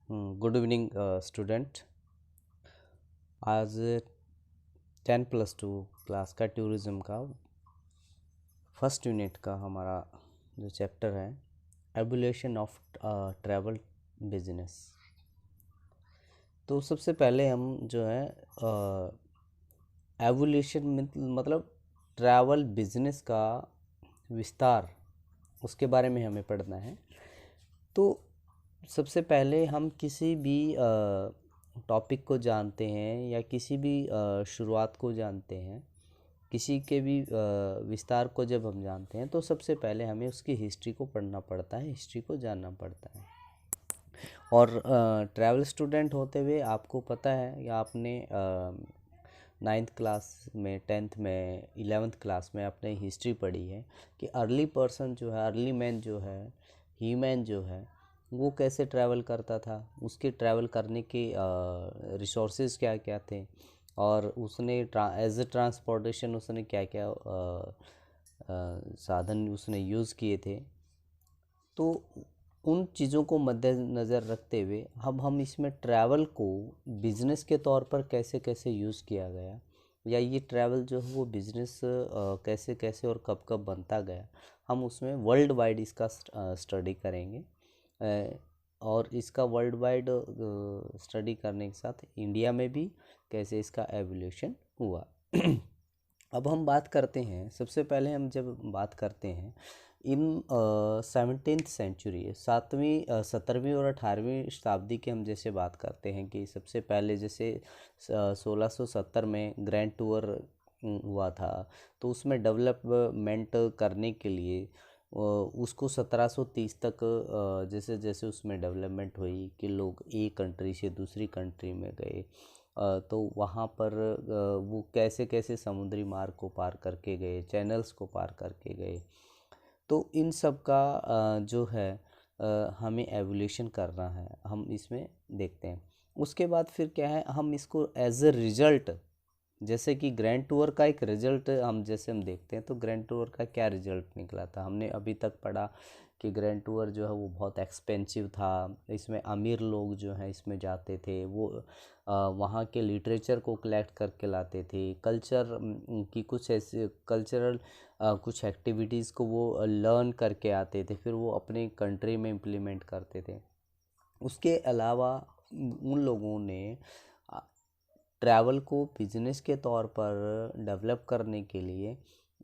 Good evening student. आज 10+2 class का tourism का फर्स्ट यूनिट का हमारा जो चैप्टर है एवोल्यूशन ऑफ ट्रैवल बिजनेस। तो सबसे पहले हम जो है एवोल्यूशन मतलब ट्रैवल बिजनेस का विस्तार, उसके बारे में हमें पढ़ना है। तो सबसे पहले हम किसी भी टॉपिक को जानते हैं या किसी भी शुरुआत को जानते हैं, किसी के भी विस्तार को जब हम जानते हैं तो सबसे पहले हमें उसकी हिस्ट्री को पढ़ना पड़ता है, हिस्ट्री को जानना पड़ता है। और ट्रैवल स्टूडेंट होते हुए आपको पता है या आपने 9th क्लास में, 10th में, 11th क्लास में आपने हिस्ट्री पढ़ी है कि अर्ली पर्सन जो है, अर्ली मैन जो है, ह्यूमन जो है, वो कैसे ट्रैवल करता था, उसके ट्रैवल करने के रिसोर्सेज क्या क्या थे, और उसने एज ए ट्रांसपोर्टेशन उसने क्या क्या साधन उसने यूज़ किए थे। तो उन चीज़ों को मद्देनज़र रखते हुए अब हम इसमें ट्रैवल को बिज़नेस के तौर पर कैसे कैसे यूज़ किया गया, या ये ट्रैवल जो है वो बिज़नेस कैसे कैसे और कब कब बनता गया, हम उसमें वर्ल्ड वाइड इसका स्टडी करेंगे। और इसका वर्ल्ड वाइड स्टडी करने के साथ इंडिया में भी कैसे इसका एवोल्यूशन हुआ। अब हम बात करते हैं, सबसे पहले हम जब बात करते हैं इन 17th सेंचुरी, 17वीं और 18वीं शताब्दी की हम जैसे बात करते हैं कि सबसे पहले जैसे 1670 में ग्रैंड टूर हुआ था, तो उसमें डेवलपमेंट करने के लिए उसको 1730 तक जैसे जैसे उसमें डेवलपमेंट हुई कि लोग एक कंट्री से दूसरी कंट्री में गए, तो वहाँ पर वो कैसे कैसे समुद्री मार्ग को पार करके गए, चैनल्स को पार करके गए। तो इन सब का जो है हमें एवोल्यूशन करना है, हम इसमें देखते हैं। उसके बाद फिर क्या है, हम इसको एज ए रिजल्ट, जैसे कि ग्रैंड टूर का एक रिजल्ट हम देखते हैं तो ग्रैंड टूर का क्या रिजल्ट निकला था। हमने अभी तक पढ़ा कि ग्रैंड टूर जो है वो बहुत एक्सपेंसिव था, इसमें अमीर लोग जो हैं इसमें जाते थे, वो वहाँ के लिटरेचर को कलेक्ट करके लाते थे, कल्चर की कुछ ऐसे कल्चरल कुछ एक्टिविटीज़ को वो लर्न करके आते थे, फिर वो अपने कंट्री में इम्प्लीमेंट करते थे। उसके अलावा उन लोगों ने ट्रैवल को बिजनेस के तौर पर डेवलप करने के लिए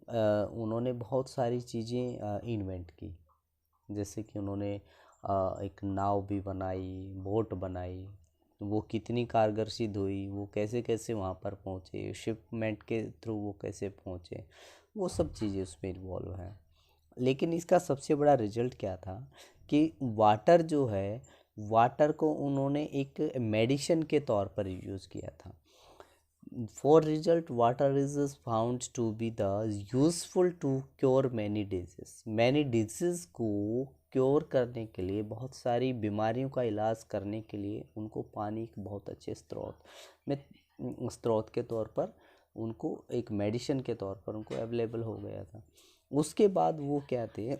उन्होंने बहुत सारी चीज़ें इन्वेंट की। जैसे कि उन्होंने एक नाव भी बनाई, बोट बनाई, वो कितनी कारगर सिद्ध हुई, वो कैसे कैसे वहाँ पर पहुँचे, शिपमेंट के थ्रू वो कैसे पहुँचे, वो सब चीज़ें उसमें इन्वॉल्व हैं। लेकिन इसका सबसे बड़ा रिजल्ट क्या था कि वाटर जो है, वाटर को उन्होंने एक मेडिसिन के तौर पर यूज़ किया था। For result, water is found to be the useful to cure many diseases. Many diseases को क्योर करने के लिए, बहुत सारी बीमारियों का इलाज करने के लिए उनको पानी एक बहुत अच्छे स्रोत के तौर पर उनको एक मेडिसिन के तौर पर उनको अवेलेबल हो गया था। उसके बाद वो क्या थे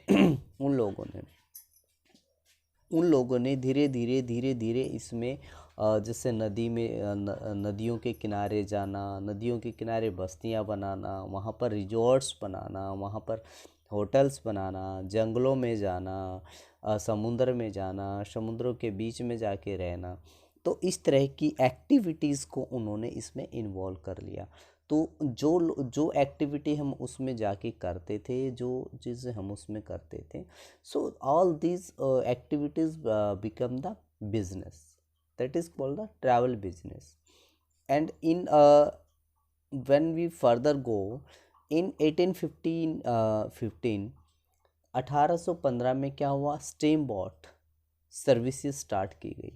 उन लोगों ने धीरे धीरे इसमें जैसे नदियों के किनारे जाना, नदियों के किनारे बस्तियां बनाना, वहाँ पर रिजॉर्ट्स बनाना, वहाँ पर होटल्स बनाना, जंगलों में जाना, समुद्र में जाना, समुद्रों के बीच में जाके रहना, तो इस तरह की एक्टिविटीज़ को उन्होंने इसमें इन्वॉल्व कर लिया। तो जो एक्टिविटी हम उसमें जाके करते थे, जो चीज़ें हम उसमें करते थे, so all these activities become the business, that is called the travel business. And in when we further go in 1815 में क्या हुआ, स्टीम बोट सर्विसेज स्टार्ट की गई,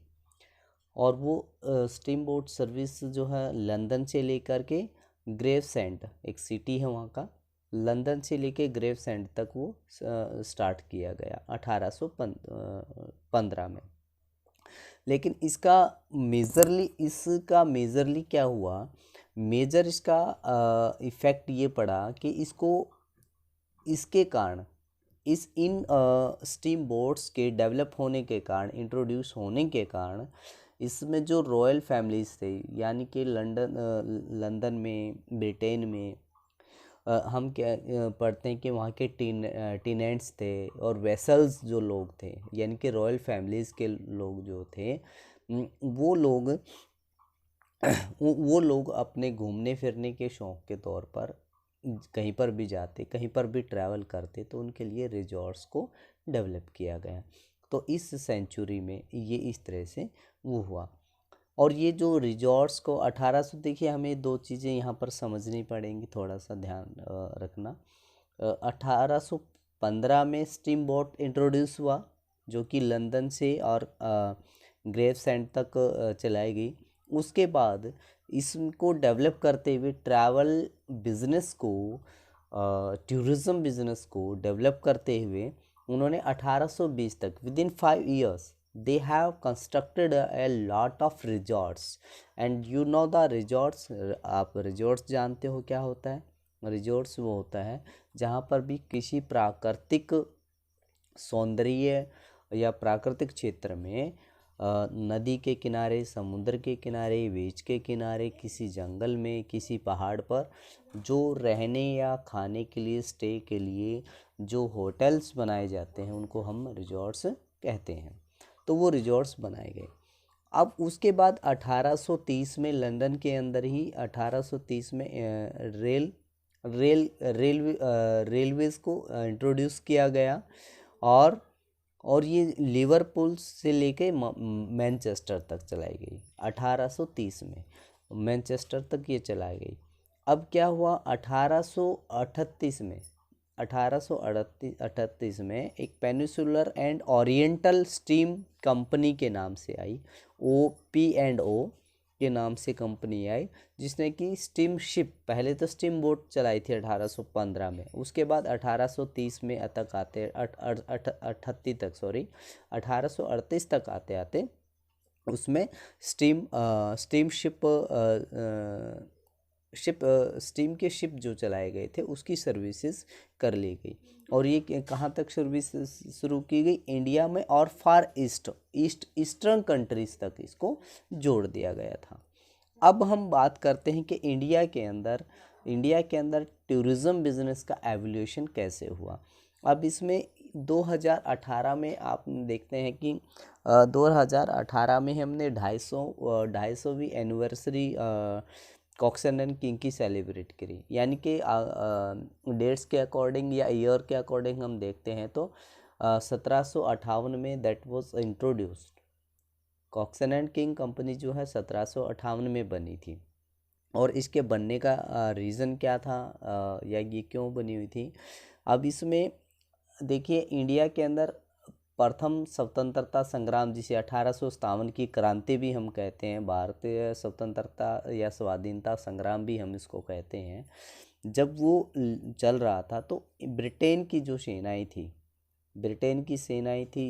और वो स्टीम बोट सर्विस जो है लंदन से लेकर के ग्रेवसेंड, एक सिटी है वहाँ का, लंदन से लेके ग्रेवसेंड तक वो स्टार्ट किया गया 1815 में। लेकिन इसका मेजरली क्या हुआ, मेजर इसका इफ़ेक्ट ये पड़ा कि इसके कारण इस इन स्टीम बोट्स के डेवलप होने के कारण, इंट्रोड्यूस होने के कारण, इसमें जो रॉयल फैमिलीज थे, यानी कि लंदन में, ब्रिटेन में, हम क्या पढ़ते हैं कि वहाँ के टीनेंट्स थे और वेसल्स जो लोग थे, यानी कि रॉयल फैमिलीज़ के लोग जो थे, वो लोग वो लोग अपने घूमने फिरने के शौक़ के तौर पर कहीं पर भी जाते, कहीं पर भी ट्रैवल करते, तो उनके लिए रिजॉर्ट्स को डेवलप किया गया। तो इस सेंचुरी में ये इस तरह से वो हुआ। और ये जो रिजॉर्ट्स को 1800, देखिए हमें दो चीज़ें यहाँ पर समझनी पड़ेंगी, थोड़ा सा ध्यान रखना। 1815 में स्टीम बोट इंट्रोड्यूस हुआ, जो कि लंदन से और ग्रेवसैंड तक चलाई गई। उसके बाद इसको डेवलप करते हुए ट्रैवल बिजनेस को, टूरिज़्म बिजनेस को डेवलप करते हुए उन्होंने 1820 तक, with in 5 years they have constructed a lot of resorts, and you know the resorts, आप resorts जानते हो क्या होता है? resorts वो होता है जहाँ पर भी किसी प्राकृतिक सौंदर्य या प्राकृतिक क्षेत्र में, नदी के किनारे, समुद्र के किनारे, बीच के किनारे, किसी जंगल में, किसी पहाड़ पर, जो रहने या खाने के लिए, स्टे के लिए जो होटल्स बनाए जाते हैं, उनको हम रिजॉर्ट्स कहते हैं। तो वो रिजॉर्ट्स बनाए गए। अब उसके बाद 1830 में लंदन के अंदर ही 1830 में रेलवेज़ को इंट्रोड्यूस किया गया, और ये लिवरपूल से लेके मैनचेस्टर तक चलाई गई 1830 में, मैनचेस्टर तक ये चलाई गई। अब क्या हुआ 1838 में, 1838 में एक peninsular and oriental steam company के नाम से आई, OP&O के नाम से कंपनी आई, जिसने कि स्टीम शिप, पहले तो स्टीम बोट चलाई थी 1815 में, उसके बाद 1830 में तक आते 38 तक, सॉरी 1838 तक आते आते उसमें स्टीम स्टीम के शिप जो चलाए गए थे उसकी सर्विसेज कर ली गई। और ये कहाँ तक सर्विस शुरू की गई? इंडिया में और फार ईस्टर्न कंट्रीज तक इसको जोड़ दिया गया था। अब हम बात करते हैं कि इंडिया के अंदर टूरिज़्म बिजनेस का एवोल्यूशन कैसे हुआ। अब इसमें 2018 में आप देखते हैं कि 2018 में हमने 250वीं एनिवर्सरी कॉक्सन एंड किंग की सेलिब्रेट करी, यानी कि डेट्स के अकॉर्डिंग या ईयर के अकॉर्डिंग हम देखते हैं तो 1758 में that was introduced. Coxon and king company जो है 1758 में बनी थी। और इसके बनने का रीज़न क्या था, या ये क्यों बनी हुई थी? अब इसमें देखिए, इंडिया के अंदर प्रथम स्वतंत्रता संग्राम, जिसे 1857 की क्रांति भी हम कहते हैं, भारतीय स्वतंत्रता या स्वाधीनता संग्राम भी हम इसको कहते हैं, जब वो चल रहा था तो ब्रिटेन की जो सेनाएं थी,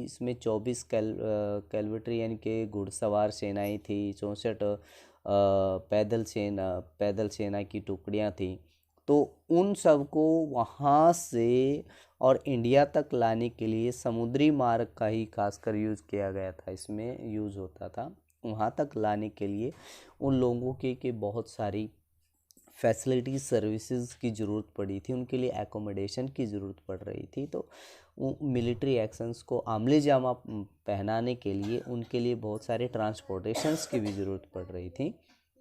इसमें 24 कैवल्री यानी कि घुड़सवार सेनाएं थी, 64 पैदल सेना की टुकड़ियां थी। तो उन सबको वहाँ से और इंडिया तक लाने के लिए समुद्री मार्ग का ही खासकर यूज़ किया गया था, इसमें यूज़ होता था। वहाँ तक लाने के लिए उन लोगों के बहुत सारी फैसिलिटी सर्विसेज की ज़रूरत पड़ी थी, उनके लिए एकोमोडेशन की ज़रूरत पड़ रही थी। तो मिलिट्री एक्शंस को आमले जामा पहनाने के लिए उनके लिए बहुत सारे ट्रांसपोर्टेशंस की भी ज़रूरत पड़ रही थी।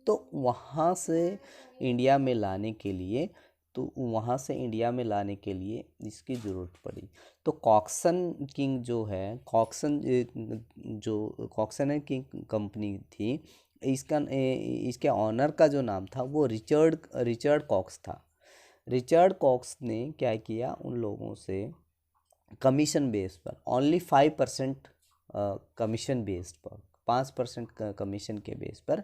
तो वहाँ से इंडिया में लाने के लिए इसकी ज़रूरत पड़ी। तो कॉक्सन एंड किंग कंपनी थी, इसके ऑनर का जो नाम था वो रिचर्ड कॉक्स था। रिचर्ड कॉक्स ने क्या किया, उन लोगों से कमीशन बेस पर ओनली 5% कमीशन बेस पर, 5% कमीशन के बेस पर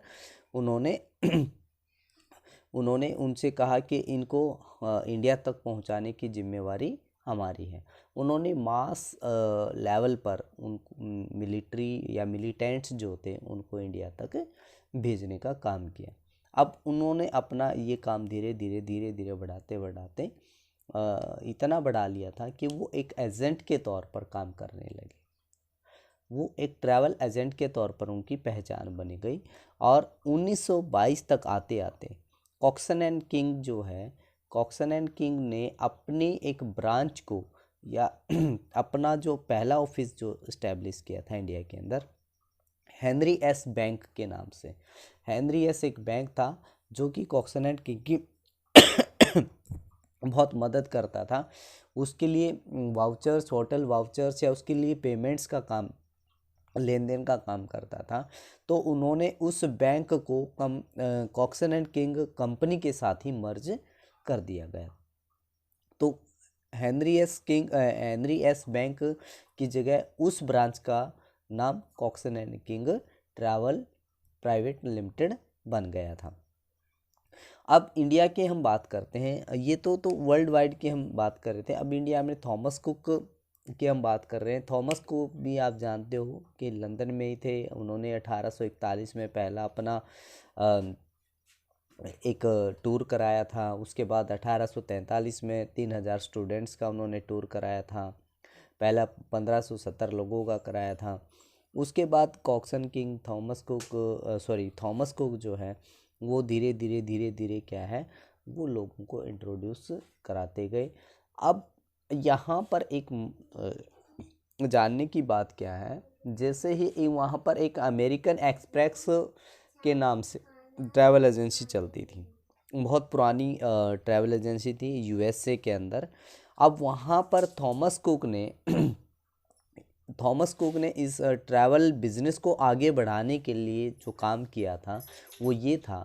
उन्होंने उनसे कहा कि इनको इंडिया तक पहुंचाने की जिम्मेवारी हमारी है। उन्होंने मास लेवल पर उन मिलिट्री या मिलिटेंट्स जो थे उनको इंडिया तक भेजने का काम किया। अब उन्होंने अपना ये काम धीरे धीरे बढ़ाते इतना बढ़ा लिया था कि वो एक एजेंट के तौर पर काम करने लगे। वो एक ट्रैवल एजेंट के तौर पर उनकी पहचान बनी गई। और 1922 तक आते आते कॉक्सन एंड किंग जो है, कॉक्सन एंड किंग ने अपनी एक ब्रांच को या अपना जो पहला ऑफिस जो इस्टेब्लिश किया था इंडिया के अंदर, हेनरी एस बैंक के नाम से। हेनरी एस एक बैंक था जो कि कॉक्सन एंड किंग की बहुत मदद करता था। उसके लिए वाउचर्स, होटल वाउचर्स या उसके लिए पेमेंट्स का काम, लेन देन का काम करता था। तो उन्होंने उस बैंक को कॉक्सन एंड किंग कंपनी के साथ ही मर्ज कर दिया गया। तो हेनरी एस बैंक की जगह उस ब्रांच का नाम Coxon and king travel private limited बन गया था। अब इंडिया के हम बात करते हैं, ये तो वर्ल्ड वाइड की हम बात कर रहे थे। अब इंडिया में थॉमस कुक की हम बात कर रहे हैं। थॉमस कुक भी आप जानते हो कि लंदन में ही थे। उन्होंने 1841 में पहला अपना एक टूर कराया था। उसके बाद 1843 में 3000 स्टूडेंट्स का उन्होंने टूर कराया था। पहला 1570 लोगों का कराया था। उसके बाद कॉक्सन किंग थॉमस कुक जो है वो धीरे धीरे क्या है, वो लोगों को इंट्रोड्यूस कराते गए। अब यहाँ पर एक जानने की बात क्या है, जैसे ही वहाँ पर एक अमेरिकन एक्सप्रेस के नाम से ट्रैवल एजेंसी चलती थी, बहुत पुरानी ट्रैवल एजेंसी थी यूएसए के अंदर। अब वहाँ पर थॉमस कुक ने इस ट्रैवल बिजनेस को आगे बढ़ाने के लिए जो काम किया था वो ये था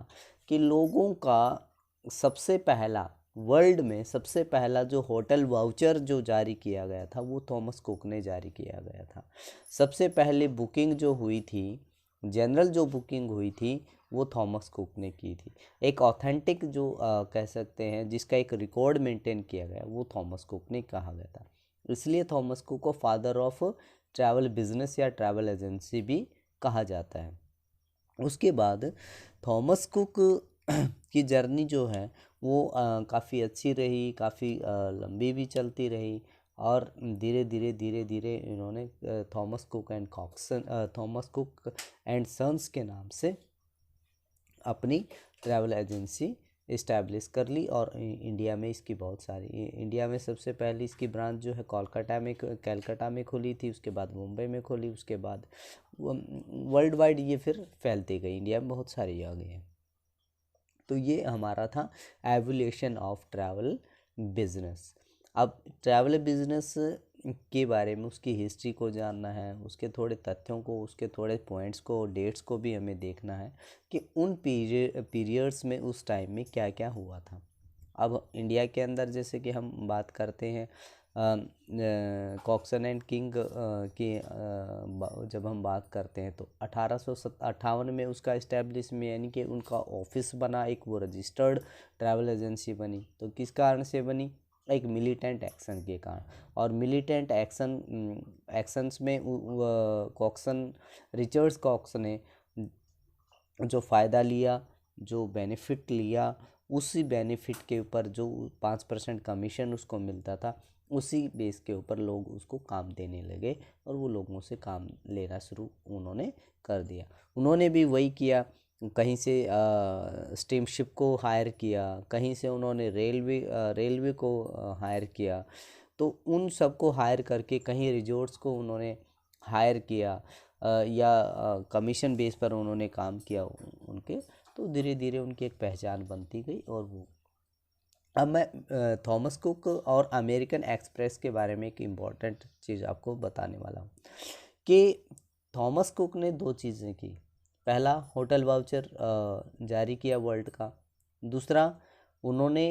कि लोगों का सबसे पहला, वर्ल्ड में सबसे पहला जो होटल वाउचर जो जारी किया गया था वो थॉमस कुक ने जारी किया गया था। सबसे पहले बुकिंग जो हुई थी, जनरल जो बुकिंग हुई थी, वो थॉमस कुक ने की थी। एक ऑथेंटिक जो कह सकते हैं जिसका एक रिकॉर्ड मेंटेन किया गया, वो थॉमस कुक ने कहा गया था। इसलिए थॉमस कुक को फादर ऑफ ट्रैवल बिजनेस या ट्रैवल एजेंसी भी कहा जाता है। उसके बाद थॉमस कुक की जर्नी जो है वो काफ़ी अच्छी रही, काफ़ी लंबी भी चलती रही। और धीरे धीरे इन्होंने थॉमस कुक एंड सन्स के नाम से अपनी ट्रैवल एजेंसी इस्टेब्लिश कर ली। और इंडिया में इसकी बहुत सारी, इंडिया में सबसे पहली इसकी ब्रांच जो है कलकत्ता में खुली थी। उसके बाद मुंबई में खोली। उसके बाद वर्ल्ड वाइड ये फिर फैलती गई, इंडिया में बहुत सारी आ गई हैं। तो ये हमारा था एवोल्यूशन ऑफ ट्रैवल बिजनेस। अब ट्रैवल बिजनेस के बारे में, उसकी हिस्ट्री को जानना है, उसके थोड़े तथ्यों को, उसके थोड़े पॉइंट्स को, डेट्स को भी हमें देखना है कि उन पीरियड्स में उस टाइम में क्या क्या हुआ था। अब इंडिया के अंदर जैसे कि हम बात करते हैं कॉक्सन एंड किंग की, जब हम बात करते हैं तो 1858 में उसका इस्टेब्लिशमेंट, यानी कि उनका ऑफिस बना, एक वो रजिस्टर्ड ट्रैवल एजेंसी बनी। तो किस कारण से बनी? एक मिलिटेंट एक्शन के कारण। और मिलिटेंट एक्शंस में रिचर्ड कॉक्स ने जो फ़ायदा लिया, जो बेनिफिट लिया, उसी बेनिफिट के ऊपर जो 5% कमीशन उसको मिलता था, उसी बेस के ऊपर लोग उसको काम देने लगे और वो लोगों से काम लेना शुरू उन्होंने कर दिया। उन्होंने भी वही किया, कहीं से स्टीमशिप को हायर किया, कहीं से उन्होंने रेलवे को हायर किया। तो उन सब को हायर करके कहीं रिजॉर्ट्स को उन्होंने हायर किया या कमीशन बेस पर उन्होंने काम किया उनके। तो धीरे धीरे उनकी एक पहचान बनती गई। और वो, अब मैं थॉमस कुक और अमेरिकन एक्सप्रेस के बारे में एक इम्पॉर्टेंट चीज़ आपको बताने वाला हूँ कि थॉमस कुक ने दो चीज़ें की। पहला, होटल वाउचर जारी किया वर्ल्ड का। दूसरा, उन्होंने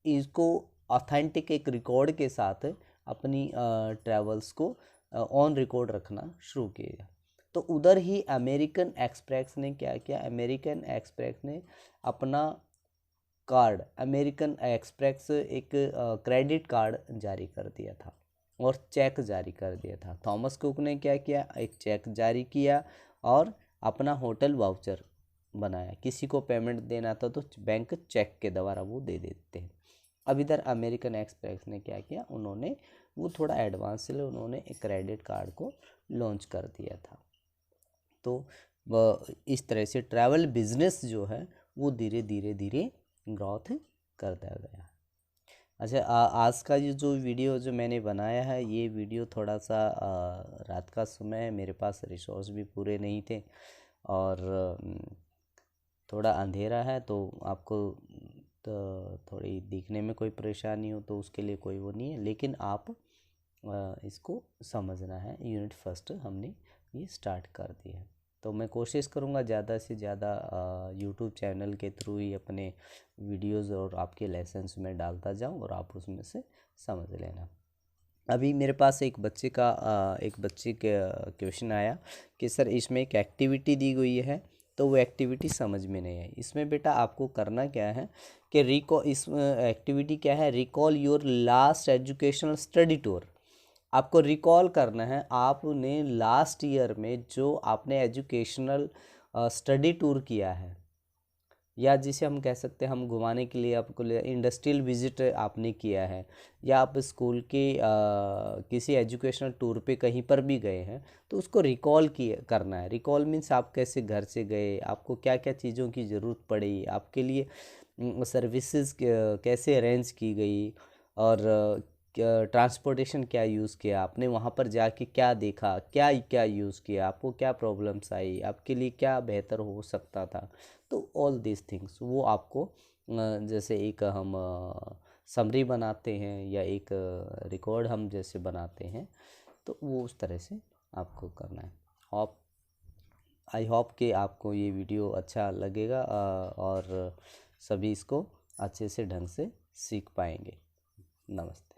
इसको ऑथेंटिक एक रिकॉर्ड के साथ अपनी ट्रैवल्स को ऑन रिकॉर्ड रखना शुरू किया। तो उधर ही अमेरिकन एक्सप्रेस ने क्या किया? अमेरिकन एक्सप्रेस ने अपना कार्ड, अमेरिकन एक्सप्रेस एक क्रेडिट कार्ड जारी कर दिया था और चेक जारी कर दिया था। थॉमस कुक ने क्या किया? एक चेक जारी किया और अपना होटल वाउचर बनाया। किसी को पेमेंट देना था तो बैंक चेक के द्वारा वो दे देते हैं। अब इधर अमेरिकन एक्सप्रेस ने क्या किया, उन्होंने वो थोड़ा एडवांस से उन्होंने एक क्रेडिट कार्ड को लॉन्च कर दिया था। तो इस तरह से ट्रैवल बिजनेस जो है वो धीरे धीरे धीरे ग्रोथ करता गया। अच्छा, आज का ये जो वीडियो जो मैंने बनाया है, ये वीडियो थोड़ा सा रात का समय है, मेरे पास रिसोर्स भी पूरे नहीं थे और थोड़ा अंधेरा है, तो आपको तो थोड़ी दिखने में कोई परेशानी हो तो उसके लिए कोई वो नहीं है, लेकिन आप इसको समझना है। यूनिट फर्स्ट हमने ये स्टार्ट कर दिया है, तो मैं कोशिश करूँगा ज़्यादा से ज़्यादा यूट्यूब चैनल के थ्रू ही अपने वीडियोज़ और आपके लेसन्स में डालता जाऊँ और आप उसमें से समझ लेना। अभी मेरे पास एक बच्चे के क्वेश्चन आया कि सर इसमें एक एक्टिविटी दी गई है, तो वो एक्टिविटी समझ में नहीं आई। इसमें बेटा आपको करना क्या है कि इस एक्टिविटी क्या है, recall your last educational study tour. आपको रिकॉल करना है आपने लास्ट ईयर में जो आपने एजुकेशनल स्टडी टूर किया है, या जिसे हम कह सकते हैं हम घुमाने के लिए आपको इंडस्ट्रियल विजिट आपने किया है, या आप स्कूल के किसी एजुकेशनल टूर पे कहीं पर भी गए हैं, तो उसको रिकॉल करना है। रिकॉल मीन्स आप कैसे घर से गए, आपको क्या क्या चीज़ों की ज़रूरत पड़ी, आपके लिए सर्विसेज कैसे अरेंज की गई, और ट्रांसपोर्टेशन क्या यूज़ किया आपने, वहाँ पर जाके क्या देखा, क्या क्या यूज़ किया, आपको क्या प्रॉब्लम्स आई, आपके लिए क्या बेहतर हो सकता था। तो ऑल दिस थिंग्स वो आपको जैसे एक हम समरी बनाते हैं या एक रिकॉर्ड हम जैसे बनाते हैं, तो वो उस तरह से आपको करना है। आई होप कि आपको ये वीडियो अच्छा लगेगा और सभी इसको अच्छे से ढंग से सीख पाएंगे। नमस्ते।